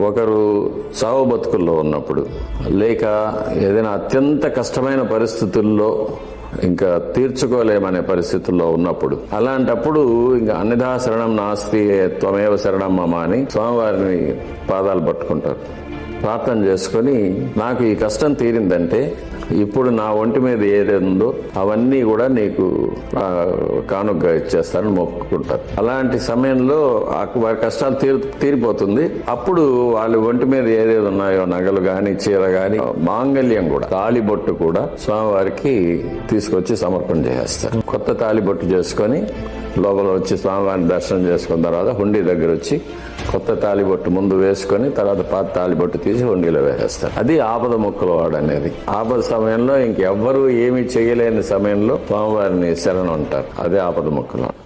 ఒకరు చావు బతుకుల్లో ఉన్నప్పుడు, లేక ఏదైనా అత్యంత కష్టమైన పరిస్థితుల్లో ఇంకా తీర్చుకోలేమనే పరిస్థితుల్లో ఉన్నప్పుడు, అలాంటప్పుడు ఇంకా అన్నిధా శరణం నాస్తి త్వమేవ శరణం మమ అని స్వామివారిని పాదాలు పట్టుకుంటారు. ప్రార్థన చేసుకుని, నాకు ఈ కష్టం తీరిందంటే ఇప్పుడు నా ఒంటి మీద ఏదేందో అవన్నీ కూడా నీకు కానుకగా ఇచ్చేస్తానని మొక్కుకుంటారు. అలాంటి సమయంలో వారి కష్టాలు తీరిపోతుంది. అప్పుడు వాళ్ళ ఒంటి మీద ఏదేది ఉన్నాయో, నగలు గాని, చీర గాని, మాంగళ్యం కూడా, తాళిబొట్టు కూడా స్వామివారికి తీసుకొచ్చి సమర్పణ చేస్తారు. కొత్త తాళిబొట్టు చేసుకొని లోపల వచ్చి స్వామివారిని దర్శనం చేసుకున్న తర్వాత హుండీ దగ్గర వచ్చి కొత్త తాళిబొట్టు ముందు వేసుకొని తర్వాత పాత తాళిబొట్టు తీసి హుండీలో వేసేస్తారు. అది ఆపద మొక్కుల వాడు అనేది. ఆపద సమయంలో ఇంకెవ్వరూ ఏమీ చేయలేని సమయంలో స్వామివారిని శరణు అంటారు. అదే ఆపద మొక్కుల వాడు.